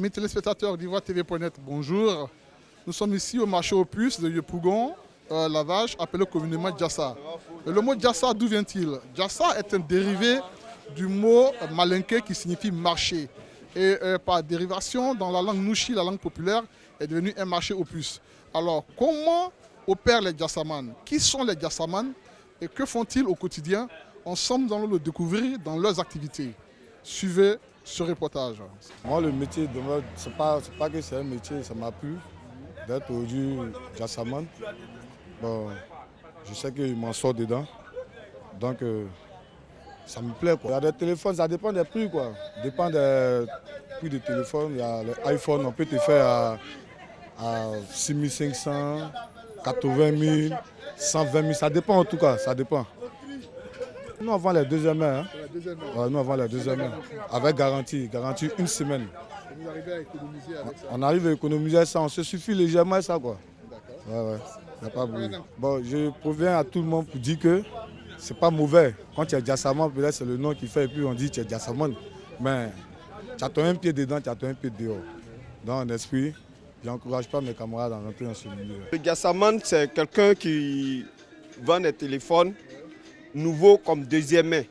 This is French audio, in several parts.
Amis téléspectateurs d'Ivoire-TV.net, bonjour. Nous sommes ici au marché aux puces de Yopougon, Lavage, appelé communément Djassa. Le mot Djassa, d'où vient-il? Djassa est un dérivé du mot malinké qui signifie marché. Et par dérivation, dans la langue Nouchi, la langue populaire, est devenu un marché aux puces. Alors, comment opèrent les Djassamans? Qui sont les Djassamans et que font-ils au quotidien? Ensemble, nous allons le découvrir dans leurs activités. Suivez ce reportage. Moi, le métier de mode, c'est pas que c'est un métier, ça m'a plu d'être aujourd'hui Djassaman. Bon, je sais que je m'en sors dedans, donc ça me plaît, quoi. Il y a des téléphones, ça dépend des prix, quoi. Ça dépend des prix des téléphones. Il y a l'iPhone, on peut te faire à 6 500, 80 000, 120 000, ça dépend en tout cas, ça dépend. Nous, on vend les deuxièmes mains. Hein. Ouais, nous, on vend les deuxièmes mains. Avec garantie une semaine. Et vous arrivez à économiser avec ça? On arrive à économiser ça, on se suffit légèrement ça, quoi. D'accord. Ouais. Il n'y a pas de bruit. Bon, je proviens à tout le monde pour dire que c'est pas mauvais. Quand tu es Djassaman, peut-être c'est le nom qui fait, et puis on dit que tu es Djassaman. Mais tu as ton un pied dedans, tu as ton un pied dehors. Dans un esprit, je n'encourage pas mes camarades à rentrer dans ce milieu. Le Djassaman, c'est quelqu'un qui vend des téléphones nouveau comme deuxième main.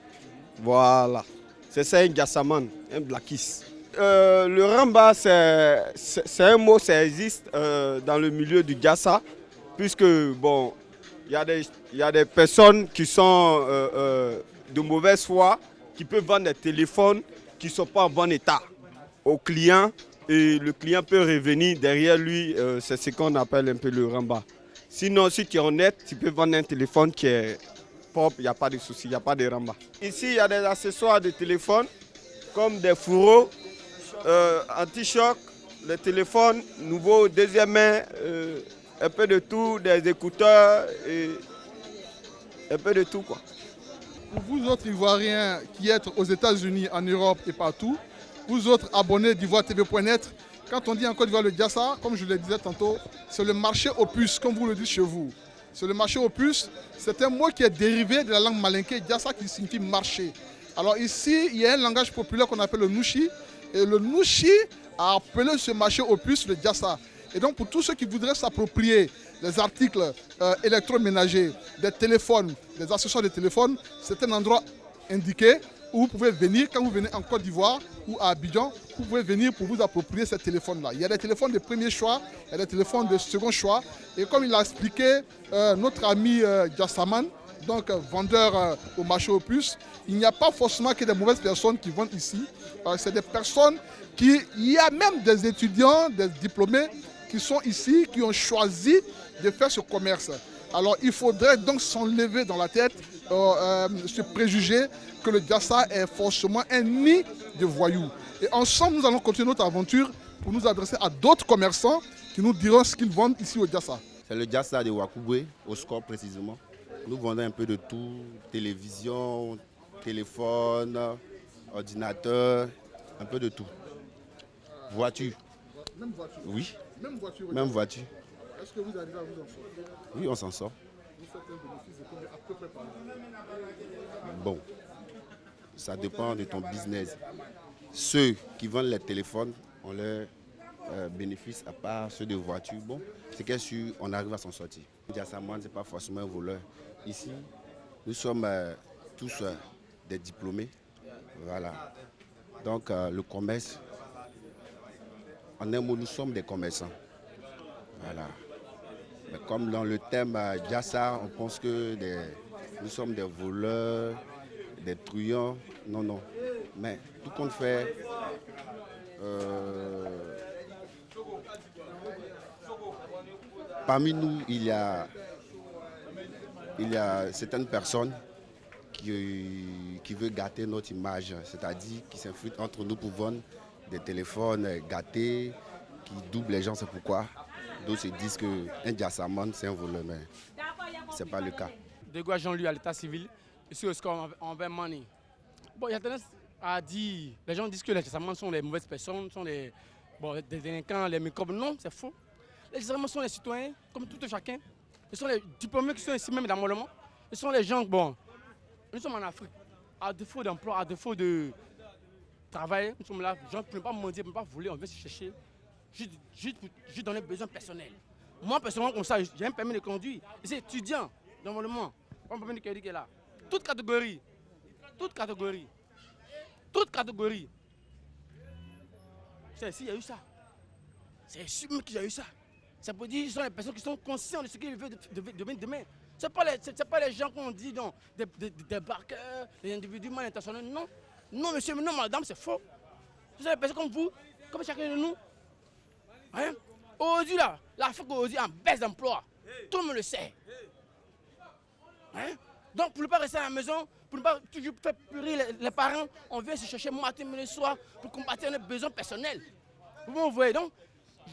Voilà. C'est ça un Djassaman, un blackies. Le Ramba, c'est un mot, ça existe dans le milieu du Djassa, puisque bon, il y a des personnes qui sont de mauvaise foi, qui peuvent vendre des téléphones qui ne sont pas en bon état au client, et le client peut revenir derrière lui, c'est ce qu'on appelle un peu le Ramba. Sinon, si tu es honnête, tu peux vendre un téléphone qui est propre, il n'y a pas de souci, il n'y a pas de Ramba. Ici, il y a des accessoires de téléphone, comme des fourreaux, anti-choc, les téléphones nouveaux, deuxième main, un peu de tout, des écouteurs, et un peu de tout, quoi. Pour vous autres Ivoiriens qui êtes aux États-Unis, en Europe et partout, vous autres abonnés d'Ivoire-TV.net, quand on dit en Côte d'Ivoire le Djassa, comme je le disais tantôt, c'est le marché aux puces, comme vous le dites chez vous. C'est le marché aux puces, c'est un mot qui est dérivé de la langue malinké, Djassa qui signifie marché. Alors ici, il y a un langage populaire qu'on appelle le Nouchi, et le Nouchi a appelé ce marché aux puces le Djassa. Et donc pour tous ceux qui voudraient s'approprier des articles électroménagers, des téléphones, des accessoires de téléphone, c'est un endroit indiqué où vous pouvez venir, quand vous venez en Côte d'Ivoire ou à Abidjan, vous pouvez venir pour vous approprier ces téléphones-là. Il y a des téléphones de premier choix, il y a des téléphones de second choix. Et comme il a expliqué notre ami Djassaman, donc vendeur au marché aux puces, il n'y a pas forcément que des mauvaises personnes qui vendent ici. C'est des personnes il y a même des étudiants, des diplômés qui sont ici, qui ont choisi de faire ce commerce. Alors il faudrait donc s'enlever dans la tête ce préjugé que le Djassa est forcément un nid de voyous. Et ensemble, nous allons continuer notre aventure pour nous adresser à d'autres commerçants qui nous diront ce qu'ils vendent ici au Djassa. C'est le Djassa de Wakoubé, au score précisément. Nous vendons un peu de tout, télévision, téléphone, ordinateur, un peu de tout. Voiture. Même voiture? Oui. Même voiture? Même voiture. Est-ce que vous arrivez à vous en sortir? Oui, on s'en sort. Vous faites un bénéfice de combien à peu près par an? Bon, ça dépend de ton business. Ceux qui vendent les téléphones ont leur bénéfice à part ceux de voiture. Bon, c'est que sûr, on arrive à s'en sortir. Djassaman, ce n'est pas forcément un voleur. Ici, nous sommes tous des diplômés. Voilà. Donc, le commerce, en un mot, nous sommes des commerçants. Voilà. Mais comme dans le thème Djassa, on pense que nous sommes des voleurs, des truands. Non, non. Mais tout compte fait, parmi nous, il y a certaines personnes qui veulent gâter notre image, c'est-à-dire qui s'infiltrent entre nous pour vendre des téléphones gâtés, qui doublent les gens, c'est pourquoi. D'autres se disent qu'un Djassaman, c'est un voleur, mais ce n'est pas le cas. Dégouin Jean-Louis à l'état civil, ici au score envers Mani. Bon, il y a tendance à dire, les gens disent que les Djassamans sont les mauvaises personnes, sont des délinquants, les microbes. Non, c'est faux. Les Djassamans sont les citoyens, comme tout chacun. Ils sont les diplômés qui sont ici même dans le Molement. Ils sont les gens, bon, nous sommes en Afrique. À défaut d'emploi, à défaut de travailler, nous sommes là, les gens ne peuvent pas mendier, ne peuvent pas voler, on vient se chercher, juste dans les besoins personnels. Moi, personnellement, comme ça, j'ai un permis de conduire. Et c'est étudiant, normalement. Pas un permis de conduire qui est là. Toute catégorie. C'est ici, il y a eu ça. C'est sûr qu'il y a eu ça. Ça peut dire que ce sont les personnes qui sont conscientes de ce qu'ils veulent devenir demain. Ce n'est pas les gens qu'on dit, non, des barqueurs, des individus mal intentionnés. Non, non, monsieur, non, madame, c'est faux. Ce sont des personnes comme vous, comme chacun de nous. Hein? Aujourd'hui, là, l'Afrique aujourd'hui en baisse d'emploi. Tout le monde le sait. Hein? Donc, pour ne pas rester à la maison, pour ne pas toujours faire pleurer les parents, on vient se chercher matin, midi, soir pour combattre nos besoins personnels. Vous voyez donc,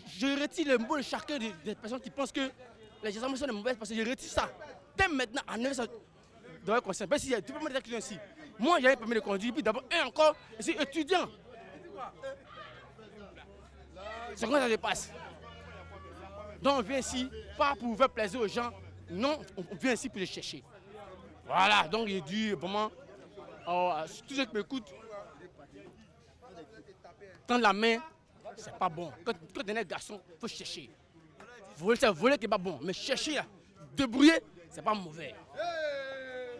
je retire le mot de chacun des personnes qui pensent que les gens sont des mauvaises parce que je retire ça. Dès maintenant, en 9 ça devrait concerner. Tu peux me dire que ici. Moi, j'ai un permis de conduire, puis d'abord, et encore, je suis étudiant. C'est comment ça se passe. Donc, on vient ici, pas pour faire plaisir aux gens, non, on vient ici pour les chercher. Voilà, donc il dit vraiment, tous ceux qui m'écoutent, tendre la main, c'est pas bon. Quand on est un garçon, il faut chercher. Voler, c'est voler qui n'est pas bon, mais chercher, là, débrouiller, c'est pas mauvais.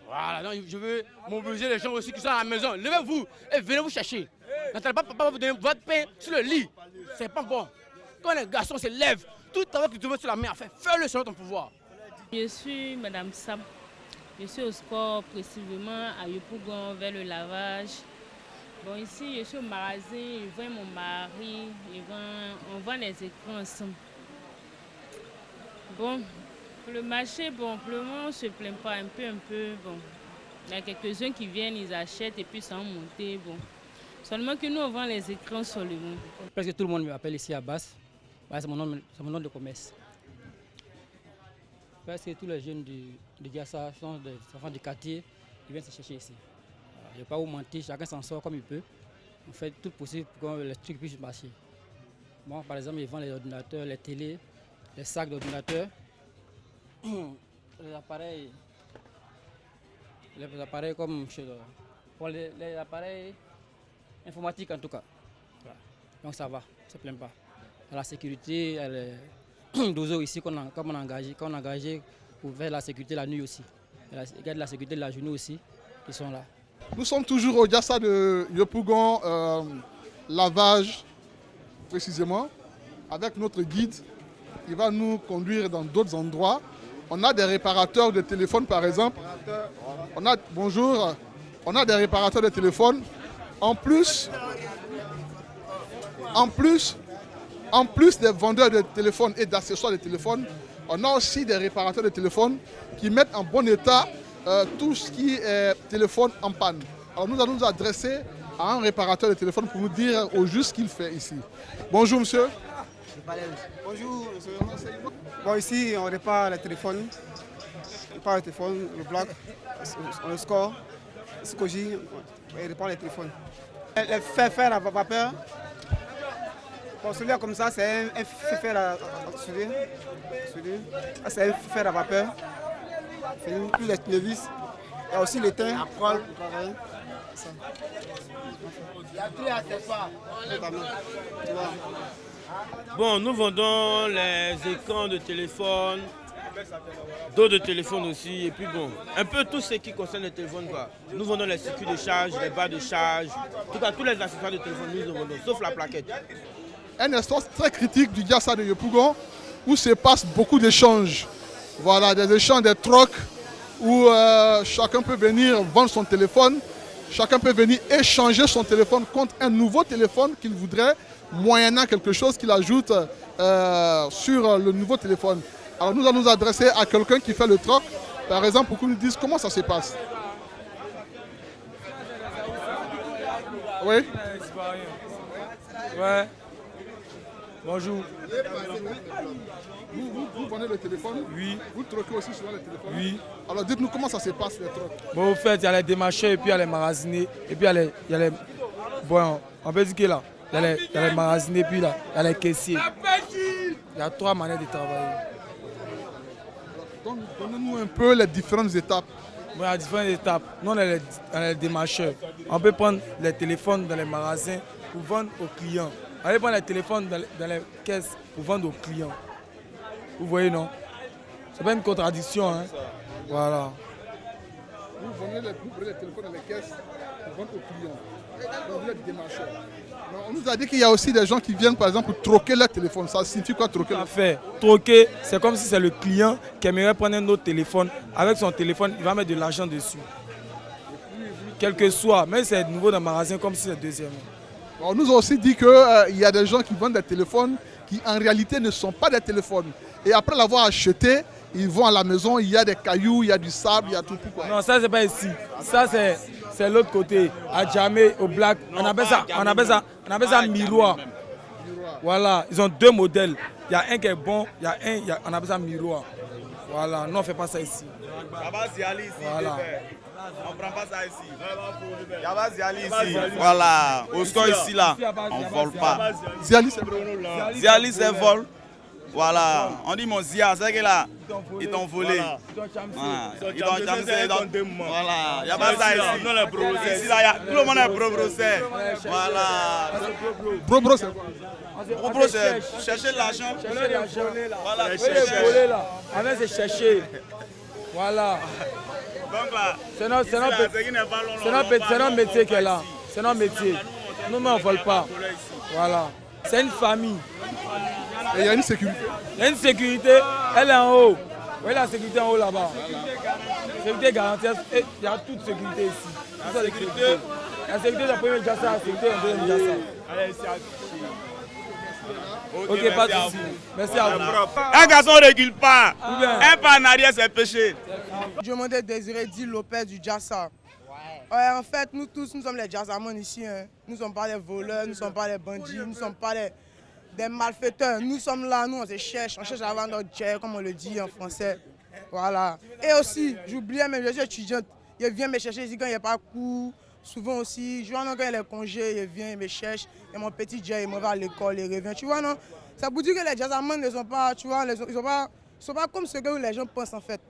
Voilà, donc je veux mobiliser les gens aussi qui sont à la maison. Levez-vous et venez vous chercher. N'attendez pas papa vous donner votre pain sur le lit. C'est pas bon. Quand un garçon se lève, tout travail que tu veux sur la main à faire, fais-le selon ton pouvoir. Je suis Madame Sam. Je suis au sport, précisément à Yopougon, vers le lavage. Bon, ici, je suis au magasin, je vois mon mari, on vend les écrans ensemble. Bon, pour le marché, bon, pour le moment, on ne se plaint pas un peu. Bon, il y a quelques-uns qui viennent, ils achètent et puis sans monter. Bon. Seulement que nous, on vend les écrans seulement. Presque tout le monde m'appelle ici à Basse. Ouais, c'est mon nom de commerce. Presque tous les jeunes de Diassa sont des enfants du quartier qui viennent se chercher ici. Je ne vais pas vous mentir, chacun s'en sort comme il peut. On fait tout possible pour que les trucs puissent marcher. Moi, par exemple, ils vendent les ordinateurs, les télés, les sacs d'ordinateurs, les appareils comme les appareils informatiques en tout cas. Voilà. Donc ça va, ça ne se plaint pas. La sécurité, elle est d'Ozo ici qu'on a engagé pour faire la sécurité la nuit aussi. Il y a de la sécurité de la journée aussi qui sont là. Nous sommes toujours au Diassa de Yopougon, lavage précisément, avec notre guide. Il va nous conduire dans d'autres endroits. On a des réparateurs de téléphones par exemple. Bonjour, on a des réparateurs de téléphones. En plus des vendeurs de téléphones et d'accessoires de téléphones, on a aussi des réparateurs de téléphones qui mettent en bon état tout ce qui est téléphone en panne. Alors nous allons nous adresser à un réparateur de téléphone pour nous dire au juste ce qu'il fait ici. Bonjour monsieur. Bonjour monsieur. Bon, ici on répare les téléphones. On répare les téléphones, le bloc, on le score, le Scoji, on répare les téléphones. Les fer à vapeur. Bon, celui-là comme ça, c'est un fer à souder. C'est un fer à vapeur. Plus les vis. Il y a aussi l'étain. Bon, nous vendons les écrans de téléphone, d'autres téléphones aussi, et puis bon, un peu tout ce qui concerne le téléphone, quoi. Nous vendons les circuits de charge, les barres de charge, en tout cas tous les accessoires de téléphone, nous vendons, sauf la plaquette. Un espace très critique du Diassa de Yopougon où se passe beaucoup d'échanges. Voilà, des échanges, des trocs où chacun peut venir vendre son téléphone, chacun peut venir échanger son téléphone contre un nouveau téléphone qu'il voudrait, moyennant quelque chose qu'il ajoute sur le nouveau téléphone. Alors nous allons nous adresser à quelqu'un qui fait le troc, par exemple, pour qu'il nous dise comment ça se passe. Oui. Ouais. Bonjour. Vous vendez le téléphone? Oui. Vous troquez aussi souvent le téléphone? Oui. Alors dites-nous comment ça se passe les trocs? Bon, au fait, il y a les démarcheurs et puis il y a les magasinés. Et puis il y a les... Bon, on peut dire que là, il y a les magasinés et puis là, il y a les caissiers. Il y a 3 manières de travailler. Donc, donnez-nous un peu les différentes étapes Bon, il y a différentes étapes. Nous, on est les démarcheurs. On peut prendre les téléphones dans les magasins pour vendre aux clients. On peut prendre les téléphones dans les caisses pour vendre aux clients. Vous voyez, non? C'est pas une contradiction, hein? Voilà. Vous prenez les téléphones dans les caisses pour vendre aux clients. Donc vous êtes démarcheurs. On nous a dit qu'il y a aussi des gens qui viennent par exemple pour troquer leur téléphone. Ça signifie quoi troquer? Tout à fait. Troquer, c'est comme si c'est le client qui aimerait prendre un autre téléphone. Avec son téléphone, il va mettre de l'argent dessus. Quel que soit, même si c'est nouveau dans le magasin, comme si c'est deuxième. On nous a aussi dit qu'il y a des gens qui vendent des téléphones qui en réalité ne sont pas des téléphones. Et après l'avoir acheté, ils vont à la maison, il y a des cailloux, il y a du sable, il y a tout. Non, ça c'est pas ici. Ça c'est l'autre côté. À Djamé, au Black, on appelle ça miroir. Voilà, ils ont deux modèles. Il y a un qui est bon, il y a un, on appelle ça miroir. Voilà, non on ne fait pas ça ici. Voilà. On ne prend pas ça ici. Il y a Ziali ici. Voilà, au score ici là, on ne vole pas. Ziali c'est Ziali c'est vol. Voilà, on dit mon Zia, c'est que là, ils t'ont volé. Voilà, ils t'ont jamais dans 2 mois. Voilà, il n'y a pas ça ici. Ici là, tout le monde est pro-brosser. Voilà. Pro-bro c'est quoi? Pro-bro c'est chercher l'argent. Voilà, chercher là. Avec c'est chercher. Voilà. Donc là, c'est notre métier qui est là. C'est notre métier. Nous, on ne vole pas. Voilà. C'est une famille. Et il y a une sécurité. Il y a une sécurité, elle est en haut. Vous voyez la sécurité en haut là-bas. La sécurité garantie. Il y a toute sécurité ici. La sécurité, c'est le premier Jassa, la sécurité, c'est le deuxième Jassa. Ok, pas de souci. Merci à vous. Un garçon ne régule pas. Un pas en arrière, c'est péché. Je m'appelle Désiré Di Lopez du Jassa. Ouais, en fait, nous tous, nous sommes les Jassamans ici. Hein. Nous ne sommes pas les voleurs, nous ne sommes pas les bandits, nous ne sommes pas des malfaiteurs. Nous sommes là, nous on se cherche à vendre notre jet, comme on le dit en français. Voilà. Et aussi, j'oubliais, mais je suis étudiante. Il vient me chercher ici quand il n'y a pas cours. Souvent aussi, je vois quand il y a les congés, il vient, il me cherche. Et mon petit jet, il m'en va à l'école, il revient. Tu vois, non? Ça vous dit que les Jassamans ne sont pas, tu vois, ils sont pas comme ce que les gens pensent en fait.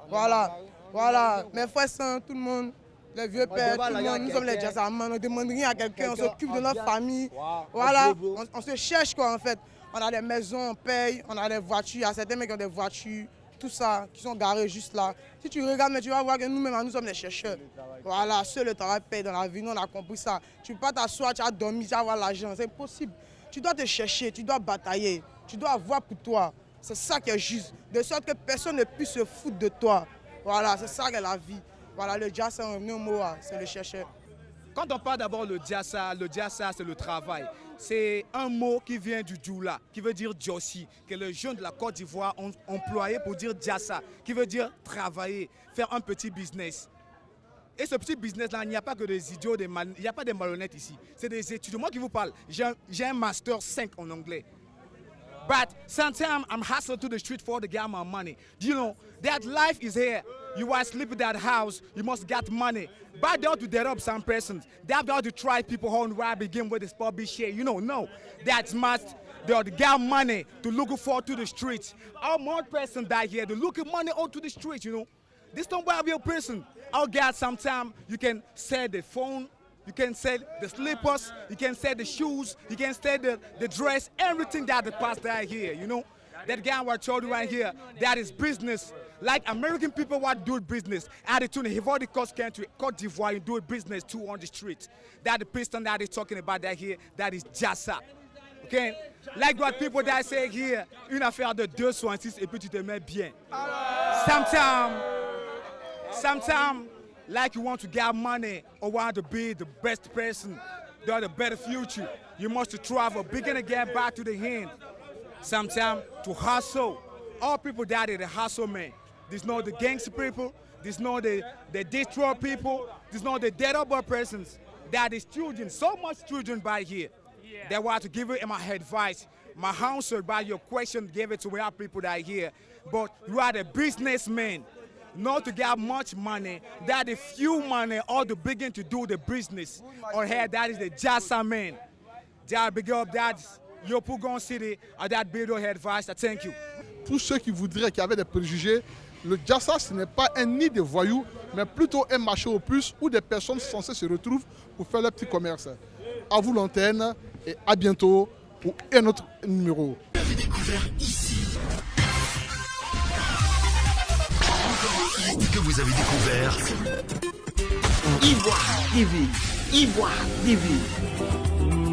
Voilà. Voilà. Mes frères, tout le monde. Les vieux pères, tout le monde, nous sommes les Jassamans, on ne demande rien à quelqu'un, on s'occupe de notre famille. Voilà, on se cherche quoi en fait. On a des maisons, on paye, on a des voitures, il y a certains mecs qui ont des voitures, tout ça, qui sont garés juste là. Si tu regardes, mais tu vas voir que nous-mêmes, nous sommes des chercheurs. Voilà, seul le travail paye dans la vie, nous on a compris ça. Tu ne peux pas t'asseoir, tu as dormi, tu vas avoir l'argent, c'est impossible. Tu dois te chercher, tu dois batailler, tu dois avoir pour toi. C'est ça qui est juste, de sorte que personne ne puisse se foutre de toi. Voilà, c'est ça qui est la vie. Voilà, le Jassa, c'est le chercheur. Quand on parle d'abord le Jassa c'est le travail. C'est un mot qui vient du Djoula, qui veut dire Djossi, que les jeunes de la Côte d'Ivoire ont employé pour dire Jassa, qui veut dire travailler, faire un petit business. Et ce petit business-là, il n'y a pas que des idiots, il n'y a pas des malhonnêtes ici. C'est des étudiants. Moi qui vous parle, j'ai un master 5 en anglais. But sometimes I'm hustling to the street for to get my money. You know, that life is here. You are sleeping in that house, you must get money. But they have to dead up some persons. They have to try people on where I begin with this public share. You know, no. That must they have to get money to look forward to the streets. Our more person die here, to look at money out to the streets, you know. This don't buy a person. I'll get sometime you can sell the phone. You can sell the slippers, you can sell the shoes, you can sell the dress, everything that the pastor here, you know. That guy I told you right here, that is business. Like American people want to do business. Attitude, he already cost country, Côte d'Ivoire, you do business too on the street. That the person that is talking about that here, that is Jassa. Okay? Like what people that say here, une affaire de 2,66 et puis tu te mets bien. Sometimes, like you want to get money or want to be the best person, to have a better future, you must travel, begin again back to the hand. Sometimes to hustle. All people that are the hustle man. There's not the gangster people, there's not the destroy people, there's not the dead up persons. That is children, so much children by here. Yeah. They want to give you my advice. My answer by your question gave it to our people that are here. But you are the businessman. Not to get much money, that is few money or to begin to do the business. Or here, that is the Jassa man. That big up that Yopougon City, or that Bédo advice. Thank you. Tous ceux qui voudraient, qui avaient des préjugés Le Diassa, ce n'est pas un nid de voyous, mais plutôt un marché aux puces où des personnes censées se retrouvent pour faire leur petit commerce. À vous l'antenne et à bientôt pour un autre numéro. Vous avez découvert ici. Que vous avez découvert Ivoire TV. Ivoire TV.